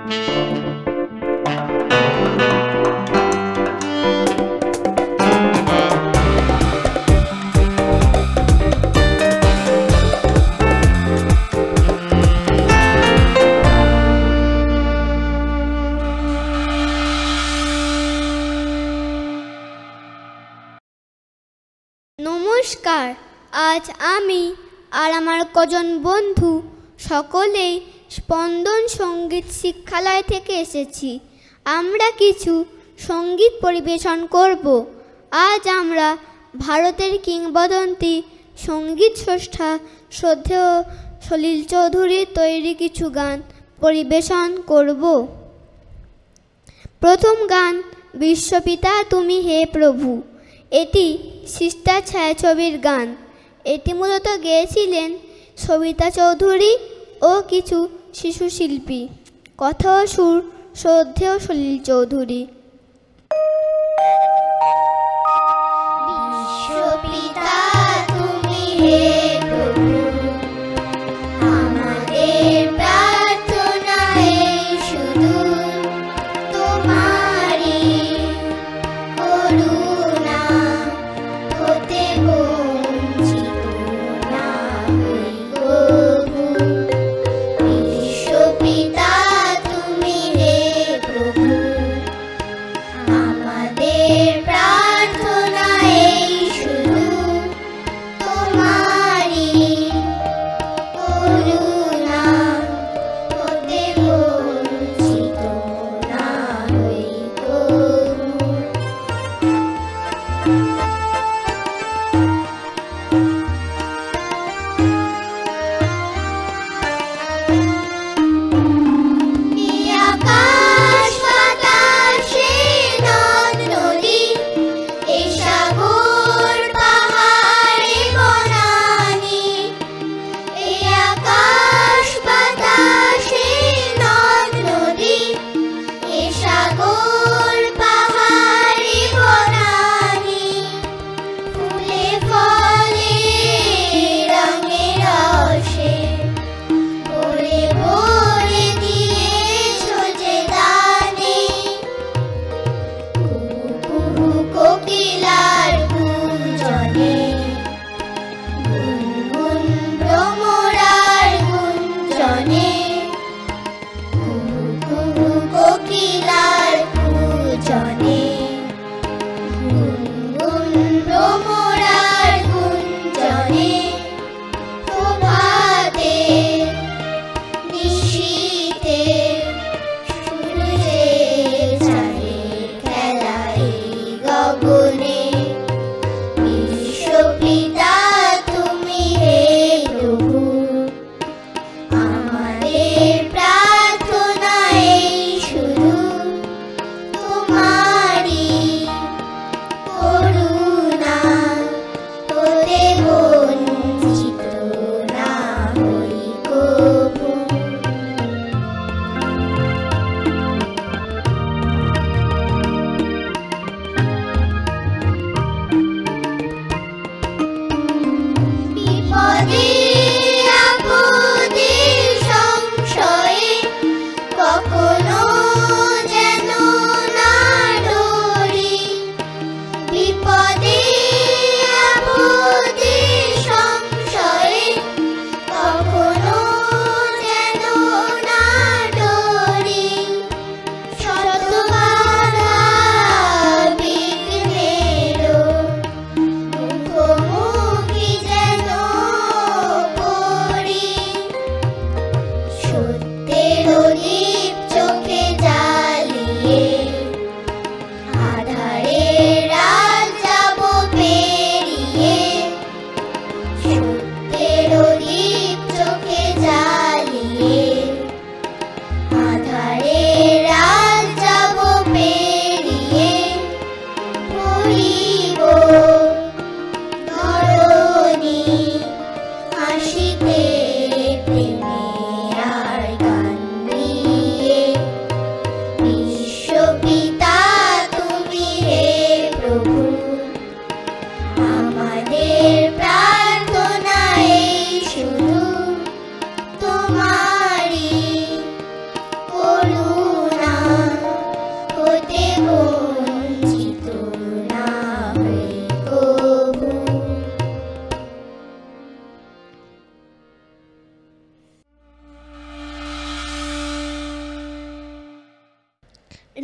নমস্কার, আজ আমি আর আমার কজন বন্ধু সকলেই স্পন্দন সঙ্গীত শিক্ষালয় থেকে এসেছি। আমরা কিছু সঙ্গীত পরিবেশন করব। আজ আমরা ভারতের কিংবদন্তি সঙ্গীত স্রষ্টা শ্রদ্ধেয় সলিল চৌধুরীর তৈরি কিছু গান পরিবেশন করব। প্রথম গান বিশ্বপিতা তুমি হে প্রভু। এটি সিস্টার ছায়াছবির গান। এটি মূলত গেয়েছিলেন সবিতা চৌধুরী ও কিছু শিশু শিল্পী। কথা ও সুর শ্রদ্ধেয় সলিল চৌধুরী। বিশ্বপিতা তুমি হে প্রভু, আমাদের প্রার্থনা এই শুধু তোমারই করুণা হতে বঞ্চিত না হই কভু। বিশ্বপিতা তুমি হে প্রভু, আমাদের প্রার্থনা এই শুধু তোমার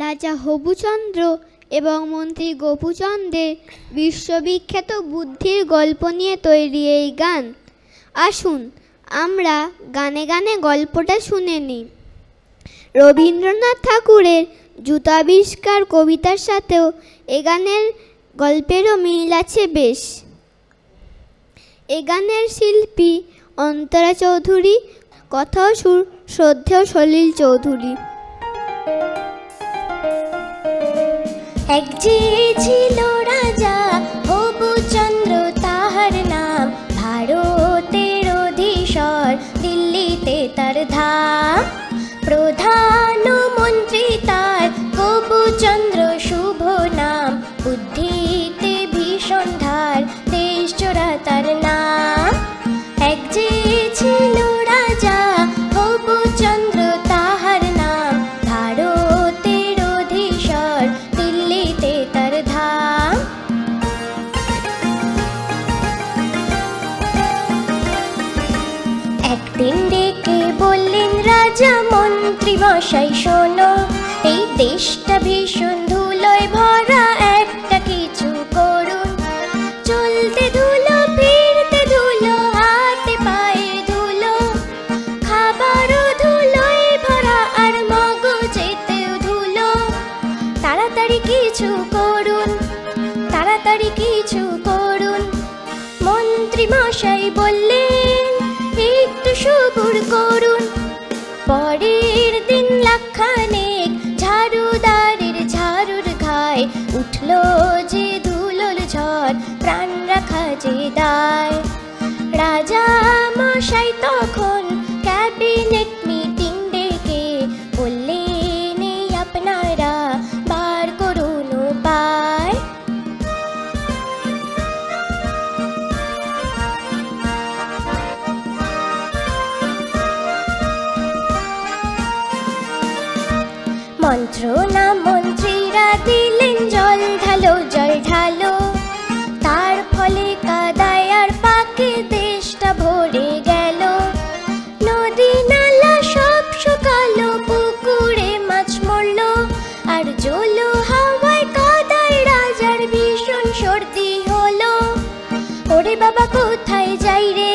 রাজা হবুচন্দ্র এবং মন্ত্রী গোপুচন্দ্রের বিশ্ববিখ্যাত বুদ্ধির গল্প নিয়ে তৈরি এই গান। আসুন আমরা গানে গানে গল্পটা শুনে নিই। রবীন্দ্রনাথ ঠাকুরের জুতাবিষ্কার কবিতার সাথেও এ গানের গল্পেরও মিল আছে বেশ। এ গানের শিল্পী অন্তরা চৌধুরী, কথা ও সুর শ্রদ্ধেয় সলিল চৌধুরী। এক যে ছিল রাজা হবুচন্দ্র তাহার নাম, ভারতের অধীশ্বর দিল্লিতে তার ধাম। প্রধানমন্ত্রী তার গোপুচন্দ্র শুভ নাম, বুদ্ধিতে ভীষণ ধার দেশ জোড়া তার নাম। এক যে ছিল রাজা হবুচন্দ্র তাহার নাম, ভারতের অধীশ্বর দিল্লিতে তার ধাম। একদিন ডেকে বললেন রাজা মন্ত্রী মশাই শোনো, এই দেশটা ভীষণ ধুলোয় ভরা, একটা কিছু করুন। চলতে ধুলো, ফিরতে ধুলো, হাতে পায়ে ধুলো, খাবারও ধুলোয় ভরা আর মগজেতেও ধুলো। তাড়াতাড়ি কিছু করুন, তাড়াতাড়ি কিছু করুন। মন্ত্রী মশাই বললেন একটু সবুর করুন। পরের দিন লাখখানেক ঝাড়ুদারের ঝাড়ুর ঘায় উঠলো যে ধুলোর ঝড়, প্রাণ রাখা যে দায়। রাজা মশাই তখন ক্যাবিনেট মিটিং ডেকে বললেন এই আপনারা বার করুন উপায়। মন্ত্রণা মন্ত্রীরা দিলেন জল ঢালো, জল ঢালো। তার ফলে কাদায় আর পাকে দেশটা ভরে গেল। নদী নালা সব শুকালো, পুকুরে মাছ মরলো আর জলো হাওয়ায় কাদায় রাজার ভীষণ সর্দি হলো। ওরে বাবা কোথায় যাই রে,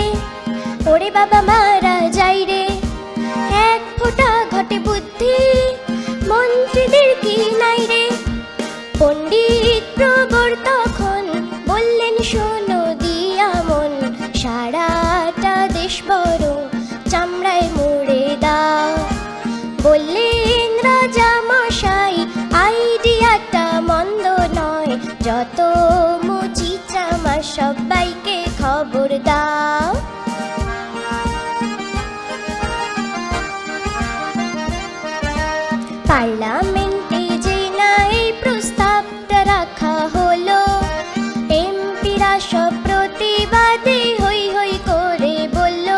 ওরে বাবা মারা যাই রে। এক ফোঁটা ঘটে বুদ্ধি মন্ত্রীদের কি নাই রে। পণ্ডিত প্রবর তখন বললেন শোনো দিয়া মন, সারাটা দেশ বড় চামড়ায় মুড়ে দাও। বললেন রাজা মশাই আইডিয়াটা মন্দ নয়, যত মুচি চামা সবাইকে খবর দাও। পার্লামেন্টে যে না এই প্রস্তাবটা রাখা হলো, এমপিরা সব প্রতিবাদে হই হই করে বলল,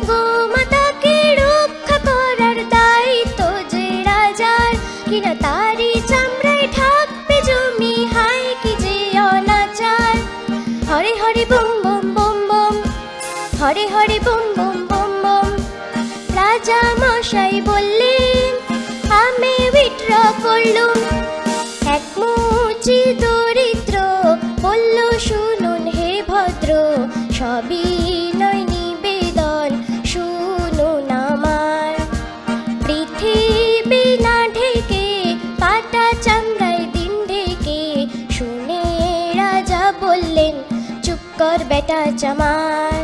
গোমাতাকে রক্ষা করার দায়িত্ব যে রাজার, কিনা তারই চামড়ায় ঢাকবে জমি, হায় কি যে অনাচার। Hare Hare boom boom boom boom, Hare Hare boom boom boom boom. রাজা মশাই বললেন আমি উইথড্র করলুম। এক মুচি দরিদ্র বলল শুনুন হে ভদ্র, সবই নয় নিবেদন শুনুন আমার। পৃথিবী না ঢেকে কাটা চামড়ায় দিন ঢেকে, শুনে রাজা বললেন চুপ কর বেটা চামার।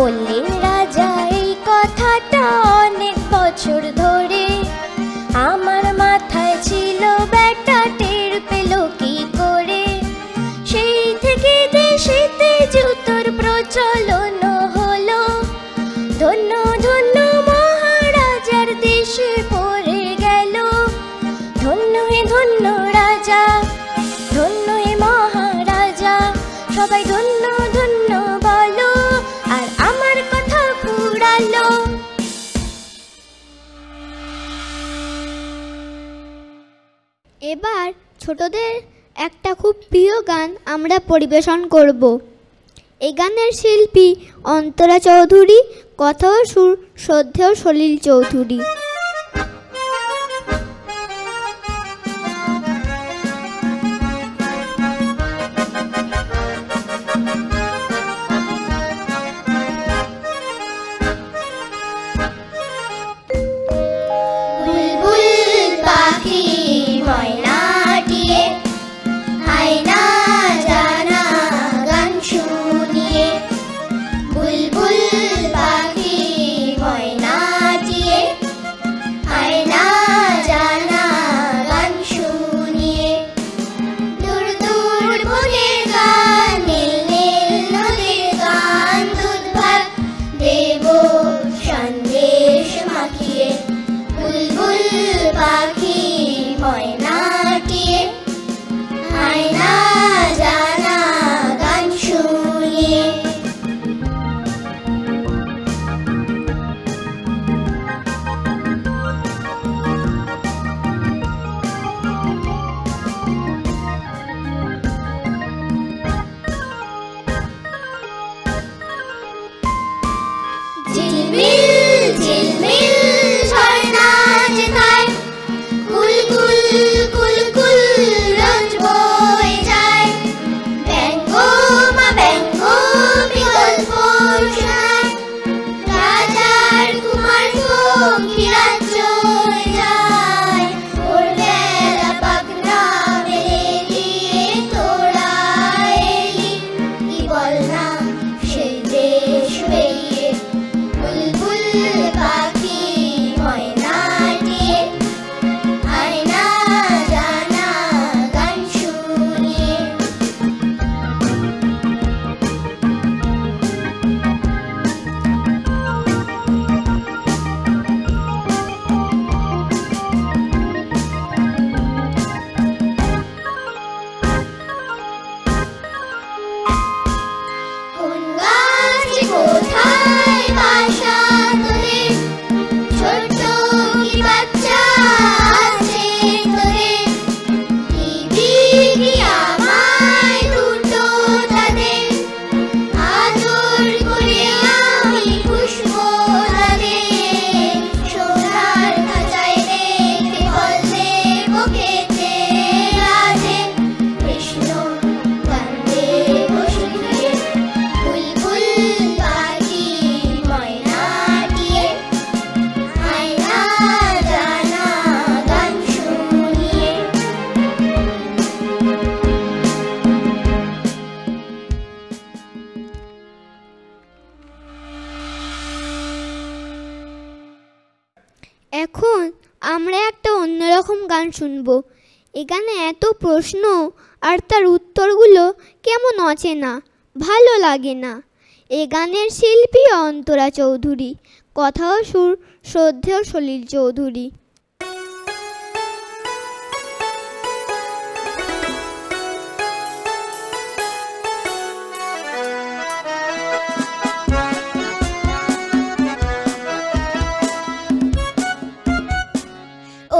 বললেন রাজা এই কথাটা অনেক বছর ধরে, আমার মাথায় ছিল বেটা টের পেল কি করে। সেই থেকে দেশেতে জুতোর প্রচলন হলো, ধন্য ধন্য মহারাজার দেশে পড়ে গেল। ধন্য হে ধন্য রাজা, ধন্য হে মহারাজা, সবাই ধন্য ধন্য বলো আর আমার কথা ফুরালো। এবার ছোটদের একটা খুব প্রিয় গান আমরা পরিবেশন করব। এই গানের শিল্পী অন্তরা চৌধুরী, কথা ও সুর শ্রদ্ধেয় সলিল চৌধুরী। এখন আমরা একটা অন্যরকম গান শুনব। এখানে এত প্রশ্ন আর তার উত্তরগুলো কেমন অচেনা, ভালো লাগে না। এ গানের শিল্পী অন্তরা চৌধুরী, কথা ও সুর শ্রদ্ধেয় সলিল চৌধুরী।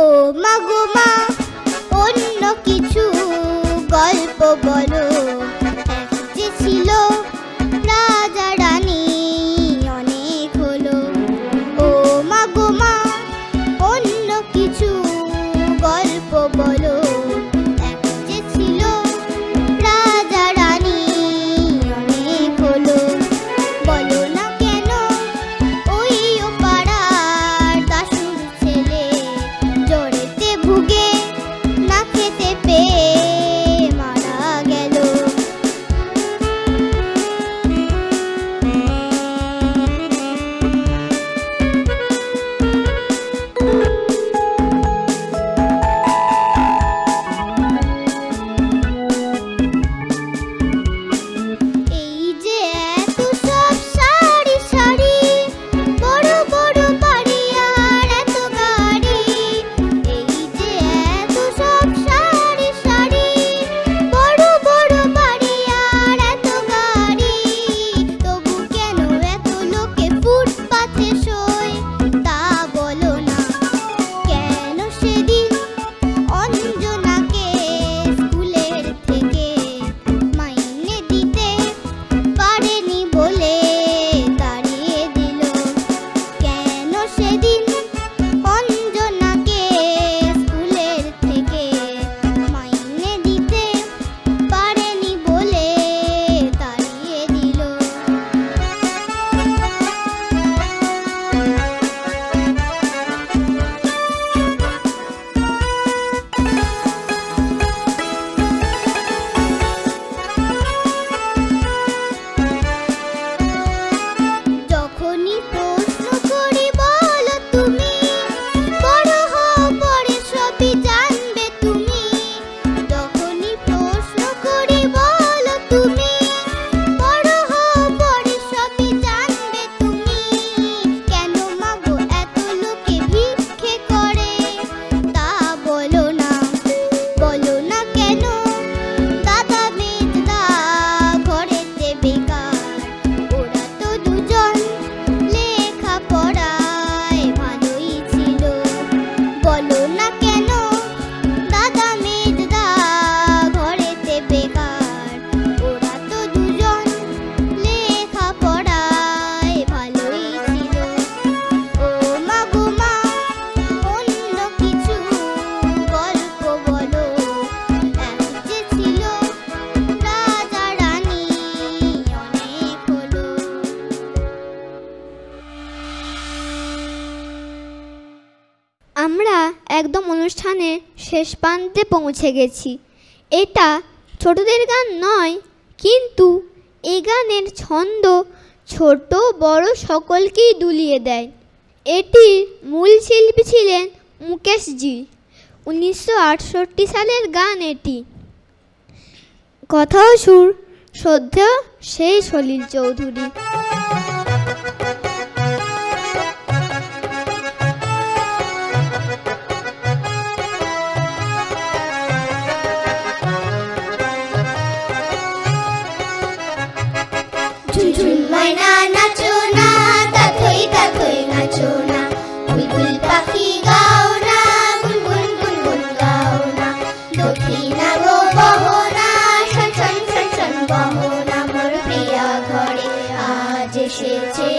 ও মা গো মা, অন্য কিছু গল্প বলো। এক যে ছিল রাজা রানী, অনেক হলো। ও মা গো মা, অন্য একদম অনুষ্ঠানের শেষ প্রান্তে পৌঁছে গেছি। এটা ছোটদের গান নয়, কিন্তু এই গানের ছন্দ ছোট বড় সকলকেই দুলিয়ে দেয়। এটির মূল শিল্পী ছিলেন মুকেশজি। 1968 সালের গান এটি। কথা ও সুর শ্রদ্ধেয় সেই সলিল চৌধুরী। ঝুনঝুন ময়না নাচো না, তাথই তাথই নাচো না, বুলবুল পাখি গাও না, গুনগুন গুনগুন গাও না, দক্ষিণা গো বহো না, শন শন শন শন বহো না, মোর প্রিয়া ঘরে আজ এসেছে